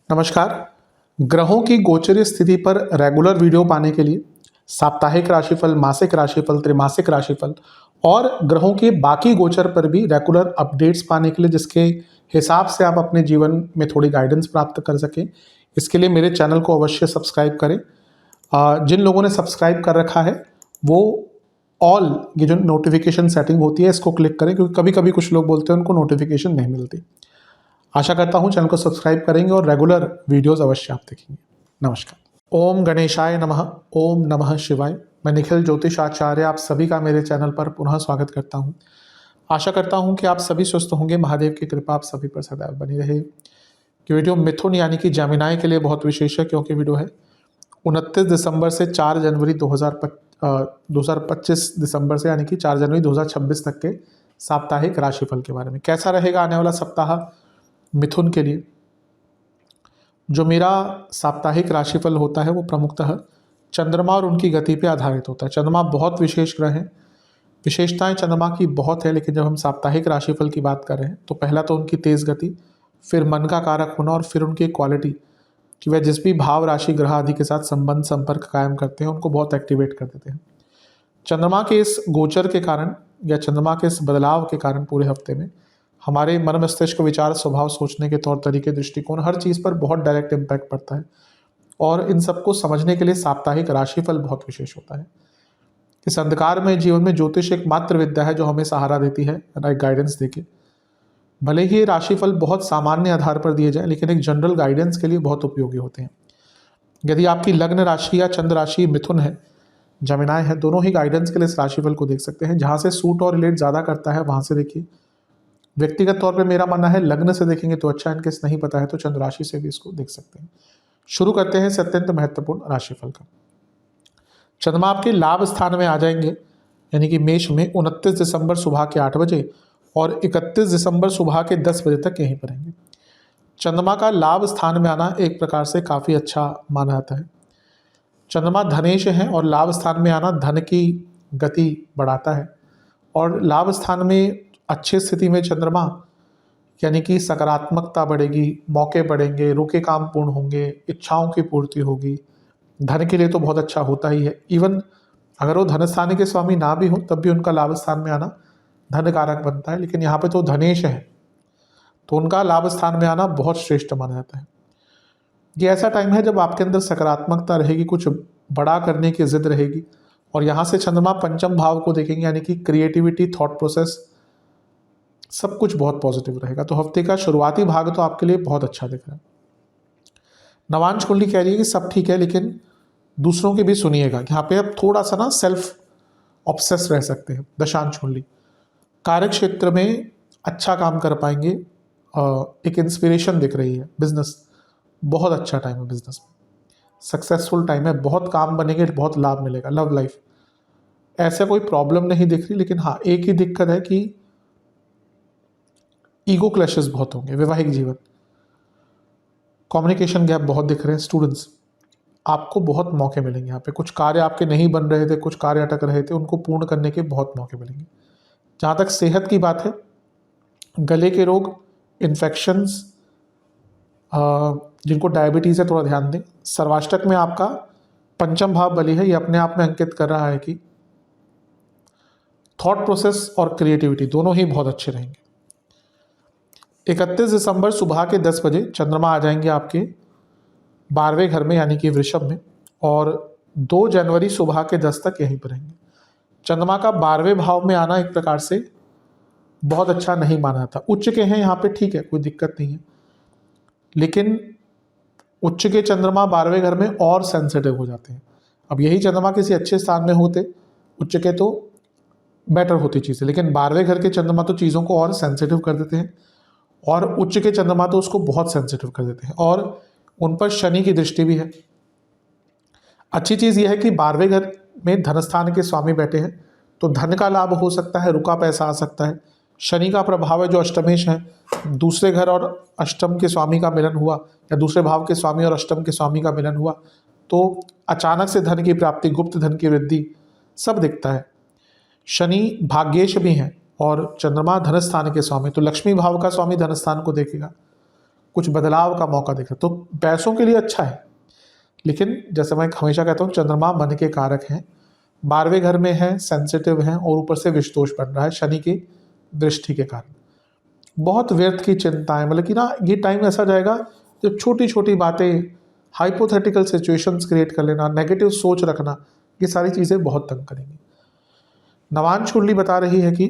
नमस्कार। ग्रहों की गोचरीय स्थिति पर रेगुलर वीडियो पाने के लिए साप्ताहिक राशिफल, मासिक राशिफल, त्रैमासिक राशिफल और ग्रहों के बाकी गोचर पर भी रेगुलर अपडेट्स पाने के लिए, जिसके हिसाब से आप अपने जीवन में थोड़ी गाइडेंस प्राप्त कर सकें, इसके लिए मेरे चैनल को अवश्य सब्सक्राइब करें। जिन लोगों ने सब्सक्राइब कर रखा है वो ऑल ये जो नोटिफिकेशन सेटिंग होती है इसको क्लिक करें, क्योंकि कभी कभी कुछ लोग बोलते हैं उनको नोटिफिकेशन नहीं मिलती। आशा करता हूं चैनल को सब्सक्राइब करेंगे और रेगुलर वीडियोस अवश्य आप देखेंगे। नमस्कार। ओम गणेशाय नमः। ओम नमः शिवाय। मैं निखिल ज्योतिष आचार्य आप सभी का मेरे चैनल पर पुनः स्वागत करता हूं। आशा करता हूं कि आप सभी स्वस्थ होंगे। महादेव की कृपा आप सभी पर सदैव बनी रहे। कि वीडियो मिथुन यानी कि जमिनाई के लिए बहुत विशेष है, क्योंकि वीडियो है 29 दिसंबर से 4 जनवरी 2025 दिसंबर से यानी कि 4 जनवरी 2026 तक के साप्ताहिक राशिफल के बारे में। कैसा रहेगा आने वाला सप्ताह मिथुन के लिए। जो मेरा साप्ताहिक राशिफल होता है वो प्रमुखतः चंद्रमा और उनकी गति पे आधारित होता है। चंद्रमा बहुत विशेष ग्रह हैं, विशेषताएं चंद्रमा की बहुत है, लेकिन जब हम साप्ताहिक राशिफल की बात कर रहे हैं तो पहला तो उनकी तेज गति, फिर मन का कारक होना और फिर उनकी क्वालिटी कि वह जिस भी भाव राशि ग्रह आदि के साथ संबंध संपर्क कायम करते हैं उनको बहुत एक्टिवेट कर देते हैं। चंद्रमा के इस गोचर के कारण या चंद्रमा के इस बदलाव के कारण पूरे हफ्ते में हमारे मन मस्तिष्क, विचार, स्वभाव, सोचने के तौर तरीके, दृष्टिकोण, हर चीज़ पर बहुत डायरेक्ट इम्पैक्ट पड़ता है। और इन सबको समझने के लिए साप्ताहिक राशिफल बहुत विशेष होता है। इस अंधकार में जीवन में ज्योतिष एक मात्र विद्या है जो हमें सहारा देती है, गाइडेंस देके। भले ही ये राशिफल बहुत सामान्य आधार पर दिए जाए, लेकिन एक जनरल गाइडेंस के लिए बहुत उपयोगी होते हैं। यदि आपकी लग्न राशि या चंद्र राशि मिथुन है, जमिनाय है, दोनों ही गाइडेंस के लिए इस राशिफल को देख सकते हैं। जहाँ से सूट और रिलेट ज़्यादा करता है वहाँ से देखिए। व्यक्तिगत तौर पे मेरा मानना है लग्न से देखेंगे तो अच्छा, इनकेस नहीं पता है तो चंद्र राशि से भी इसको देख सकते हैं। शुरू करते हैं इस अत्यंत महत्वपूर्ण राशिफल का। चंद्रमा आपके लाभ स्थान में आ जाएंगे, यानी कि मेष में 29 दिसंबर सुबह के 8 बजे और 31 दिसंबर सुबह के 10 बजे तक यहीं पर रहेंगे। चंद्रमा का लाभ स्थान में आना एक प्रकार से काफ़ी अच्छा माना जाता है। चंद्रमा धनेश है और लाभ स्थान में आना धन की गति बढ़ाता है। और लाभ स्थान में अच्छी स्थिति में चंद्रमा यानी कि सकारात्मकता बढ़ेगी, मौके बढ़ेंगे, रुके काम पूर्ण होंगे, इच्छाओं की पूर्ति होगी। धन के लिए तो बहुत अच्छा होता ही है। इवन अगर वो धन स्थान के स्वामी ना भी हो तब भी उनका लाभ स्थान में आना धन कारक बनता है, लेकिन यहाँ पे तो धनेश है तो उनका लाभ स्थान में आना बहुत श्रेष्ठ माना जाता है। ये ऐसा टाइम है जब आपके अंदर सकारात्मकता रहेगी, कुछ बड़ा करने की जिद रहेगी। और यहाँ से चंद्रमा पंचम भाव को देखेंगे, यानी कि क्रिएटिविटी, थॉट प्रोसेस, सब कुछ बहुत पॉजिटिव रहेगा। तो हफ्ते का शुरुआती भाग तो आपके लिए बहुत अच्छा दिख रहा है। नवांश कुंडली कह रही है कि सब ठीक है, लेकिन दूसरों की भी सुनिएगा। यहाँ पे आप थोड़ा सा ना सेल्फ ऑब्सेस रह सकते हैं। दशांश कुंडली कार्य क्षेत्र में अच्छा काम कर पाएंगे। एक इंस्पिरेशन दिख रही है। बिजनेस बहुत अच्छा टाइम है, बिजनेस में सक्सेसफुल टाइम है, बहुत काम बनेंगे, बहुत लाभ मिलेगा। लव लाइफ ऐसा कोई प्रॉब्लम नहीं दिख रही, लेकिन हाँ एक ही दिक्कत है कि ईगो क्लैशेस बहुत होंगे। वैवाहिक जीवन, कम्युनिकेशन गैप बहुत दिख रहे हैं। स्टूडेंट्स, आपको बहुत मौके मिलेंगे। यहाँ पे कुछ कार्य आपके नहीं बन रहे थे, कुछ कार्य अटक रहे थे, उनको पूर्ण करने के बहुत मौके मिलेंगे। जहाँ तक सेहत की बात है, गले के रोग, इन्फेक्शंस, जिनको डायबिटीज़ है थोड़ा ध्यान दें। सर्वाष्टक में आपका पंचम भाव बली है, ये अपने आप में अंकित कर रहा है कि थॉट प्रोसेस और क्रिएटिविटी दोनों ही बहुत अच्छे रहेंगे। 31 दिसंबर सुबह के 10 बजे चंद्रमा आ जाएंगे आपके 12वें घर में, यानी कि वृषभ में, और 2 जनवरी सुबह के 10 तक यहीं पर रहेंगे। चंद्रमा का 12वें भाव में आना एक प्रकार से बहुत अच्छा नहीं माना था। उच्च के हैं यहाँ पे, ठीक है, कोई दिक्कत नहीं है, लेकिन उच्च के चंद्रमा 12वें घर में और सेंसिटिव हो जाते हैं। अब यही चंद्रमा किसी अच्छे स्थान में होते उच्च के तो बेटर होती चीज़ें, लेकिन 12वें घर के चंद्रमा तो चीज़ों को और सेंसिटिव कर देते हैं, और उच्च के चंद्रमा तो उसको बहुत सेंसिटिव कर देते हैं। और उन पर शनि की दृष्टि भी है। अच्छी चीज़ यह है कि 12वें घर में धन स्थान के स्वामी बैठे हैं, तो धन का लाभ हो सकता है, रुका पैसा आ सकता है। शनि का प्रभाव है जो अष्टमेश है, दूसरे घर और अष्टम के स्वामी का मिलन हुआ, या दूसरे भाव के स्वामी और अष्टम के स्वामी का मिलन हुआ, तो अचानक से धन की प्राप्ति, गुप्त धन की वृद्धि सब दिखता है। शनि भाग्येश भी हैं और चंद्रमा धन स्थान के स्वामी, तो लक्ष्मी भाव का स्वामी धन स्थान को देखेगा, कुछ बदलाव का मौका देखेगा, तो पैसों के लिए अच्छा है। लेकिन जैसे मैं हमेशा कहता हूँ, चंद्रमा मन के कारक हैं, 12वें घर में है, सेंसिटिव हैं, और ऊपर से विषदोष बन रहा है शनि की दृष्टि के कारण। बहुत व्यर्थ की चिंताएं, मतलब कि ना ये टाइम ऐसा जाएगा जब छोटी छोटी बातें, हाइपोथेटिकल सिचुएशंस क्रिएट कर लेना, नेगेटिव सोच रखना, ये सारी चीज़ें बहुत तंग करेंगी। नवांश कुंडली बता रही है कि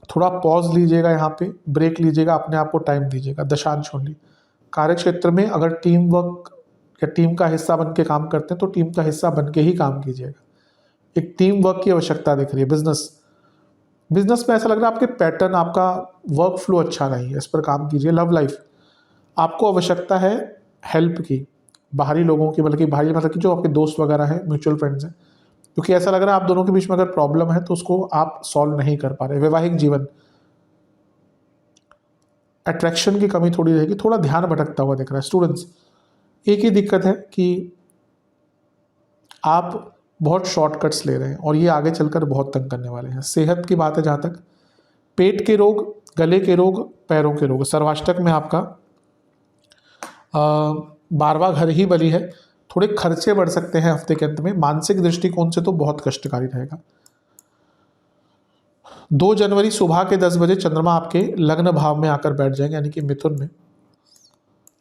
थोड़ा पॉज लीजिएगा, यहाँ पे ब्रेक लीजिएगा, अपने आप को टाइम दीजिएगा। दशांश कुंडली कार्य क्षेत्र में अगर टीम वर्क या टीम का हिस्सा बन के काम करते हैं तो टीम का हिस्सा बन के ही काम कीजिएगा। एक टीम वर्क की आवश्यकता दिख रही है। बिजनेस में ऐसा लग रहा है आपके पैटर्न, आपका वर्क फ्लो अच्छा नहीं है, इस पर काम कीजिए। लव लाइफ, आपको आवश्यकता है हेल्प की, बाहरी लोगों की, बल्कि बाहरी मतलब कि जो आपके दोस्त वगैरह हैं, म्यूचुअल फ्रेंड्स हैं, क्योंकि ऐसा लग रहा है आप दोनों के बीच में अगर प्रॉब्लम है तो उसको आप सॉल्व नहीं कर पा रहे। वैवाहिक जीवन, अट्रैक्शन की कमी थोड़ी रहेगी, थोड़ा ध्यान भटकता हुआ दिख रहा है। स्टूडेंट्स, एक ही दिक्कत है कि आप बहुत शॉर्टकट्स ले रहे हैं और ये आगे चलकर बहुत तंग करने वाले हैं। सेहत की बात है, जहाँ तक पेट के रोग, गले के रोग, पैरों के रोग, सर्वाष्टक में आपका 12वां घर ही बली है, थोड़े खर्चे बढ़ सकते हैं हफ्ते के अंत में। मानसिक दृष्टिकोण से तो बहुत कष्टकारी रहेगा। 2 जनवरी सुबह के 10 बजे चंद्रमा आपके लग्न भाव में आकर बैठ जाएंगे, यानी कि मिथुन में,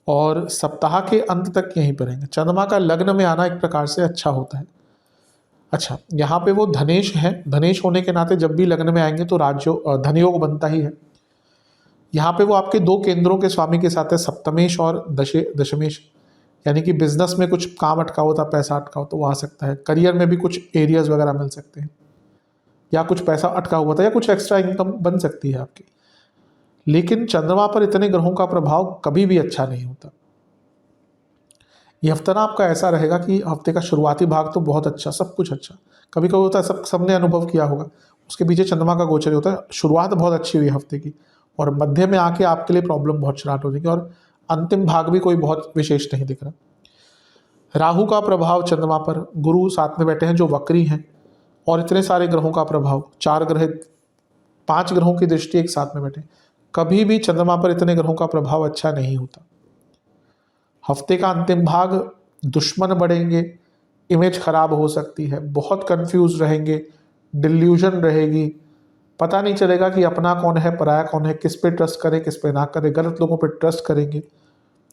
और सप्ताह के अंत तक यहीं पर रहेंगे। चंद्रमा का लग्न में आना एक प्रकार से अच्छा होता है। अच्छा, यहाँ पे वो धनेश है, धनेश होने के नाते जब भी लग्न में आएंगे तो धनयोग बनता ही है। यहाँ पे वो आपके 2 केंद्रों के स्वामी के साथ है, सप्तमेश और दशमेश, यानी कि बिजनेस में कुछ काम अटका होता, पैसा अटका हो तो वो आ सकता है। करियर में भी कुछ एरियाज वगैरह मिल सकते हैं, या कुछ पैसा अटका हुआ था, या कुछ एक्स्ट्रा इनकम बन सकती है आपकी। लेकिन चंद्रमा पर इतने ग्रहों का प्रभाव कभी भी अच्छा नहीं होता। ये हफ्ता ना आपका ऐसा रहेगा कि हफ्ते का शुरुआती भाग तो बहुत अच्छा, सब कुछ अच्छा, कभी कभी होता है, सबने अनुभव किया होगा, उसके पीछे चंद्रमा का गोचर होता है। शुरुआत बहुत अच्छी हुई हफ्ते की, और मध्य में आके आपके लिए प्रॉब्लम बहुत स्टार्ट हो जाएगी, और अंतिम भाग भी कोई बहुत विशेष नहीं दिख रहा। राहु का प्रभाव चंद्रमा पर, गुरु साथ में बैठे हैं जो वक्री हैं, और इतने सारे ग्रहों का प्रभाव, 5 ग्रहों की दृष्टि एक साथ में बैठे, कभी भी चंद्रमा पर इतने ग्रहों का प्रभाव अच्छा नहीं होता। हफ्ते का अंतिम भाग दुश्मन बढ़ेंगे, इमेज खराब हो सकती है, बहुत कंफ्यूज रहेंगे, डिल्यूजन रहेगी, पता नहीं चलेगा कि अपना कौन है पराया कौन है, किस पे ट्रस्ट करें किस पे ना करें, गलत लोगों पे ट्रस्ट करेंगे,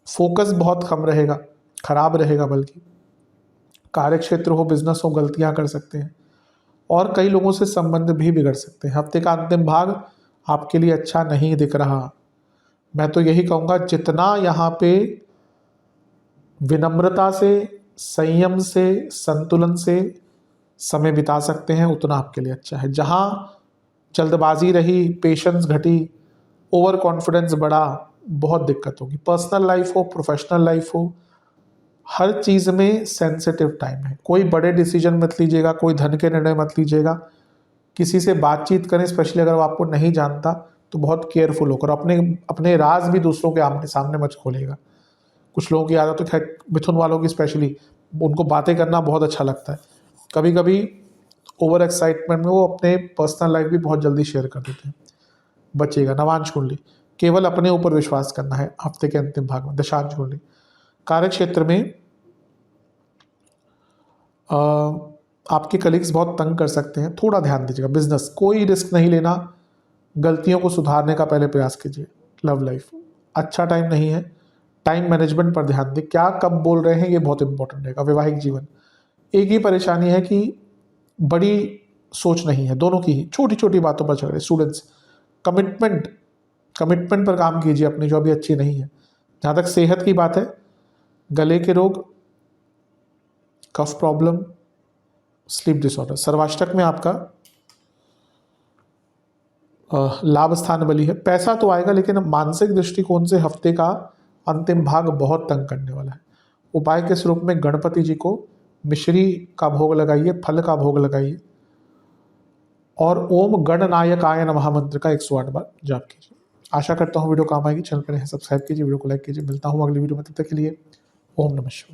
फोकस बहुत कम रहेगा, खराब रहेगा। बल्कि कार्य क्षेत्र हो, बिजनेस हो, गलतियां कर सकते हैं, और कई लोगों से संबंध भी बिगड़ सकते हैं। हफ्ते का अंतिम भाग आपके लिए अच्छा नहीं दिख रहा। मैं तो यही कहूँगा, जितना यहाँ पे विनम्रता से, संयम से, संतुलन से समय बिता सकते हैं, उतना आपके लिए अच्छा है। जहाँ जल्दबाजी रही, पेशेंस घटी, ओवर कॉन्फिडेंस बढ़ा, बहुत दिक्कत होगी। पर्सनल लाइफ हो, प्रोफेशनल लाइफ हो, हर चीज़ में सेंसिटिव टाइम है। कोई बड़े डिसीजन मत लीजिएगा, कोई धन के निर्णय मत लीजिएगा। किसी से बातचीत करें, स्पेशली अगर वो आपको नहीं जानता, तो बहुत केयरफुल होकर, अपने राज भी दूसरों के आमने सामने मत खोलिएगा। कुछ लोगों की आदत तो खैर, मिथुन वालों की स्पेशली, उनको बातें करना बहुत अच्छा लगता है। कभी कभी ओवर एक्साइटमेंट में वो अपने पर्सनल लाइफ भी बहुत जल्दी शेयर कर देते हैं, बचिएगा। नवांश कुंडली, केवल अपने ऊपर विश्वास करना है हफ्ते के अंतिम भाग में। दशांश कुंडली, कार्य क्षेत्र में आपके कलीग्स बहुत तंग कर सकते हैं, थोड़ा ध्यान दीजिएगा। बिजनेस, कोई रिस्क नहीं लेना, गलतियों को सुधारने का पहले प्रयास कीजिए। लव लाइफ, अच्छा टाइम नहीं है, टाइम मैनेजमेंट पर ध्यान दें, क्या कब बोल रहे हैं ये बहुत इंपॉर्टेंट रहेगा। वैवाहिक जीवन, एक ही परेशानी है कि बड़ी सोच नहीं है, दोनों की ही छोटी छोटी बातों पर झगड़े। स्टूडेंट्स, कमिटमेंट पर काम कीजिए अपनी, जो अभी अच्छी नहीं है। जहाँ तक सेहत की बात है, गले के रोग, कफ प्रॉब्लम, स्लीप डिसऑर्डर। सर्वाष्टक में आपका लाभ स्थान बली है। पैसा तो आएगा, लेकिन मानसिक दृष्टिकोण से हफ्ते का अंतिम भाग बहुत तंग करने वाला है। उपाय के स्वरूप में गणपति जी को मिश्री का भोग लगाइए, फल का भोग लगाइए, और ओम गणनायकाय नमः मंत्र का 108 बार जाप कीजिए। आशा करता हूँ वीडियो काम आएगी। चैनल पर सब्सक्राइब कीजिए, वीडियो को लाइक कीजिए। मिलता हूँ अगली वीडियो में, तब तक के लिए ओम नमः शिवाय।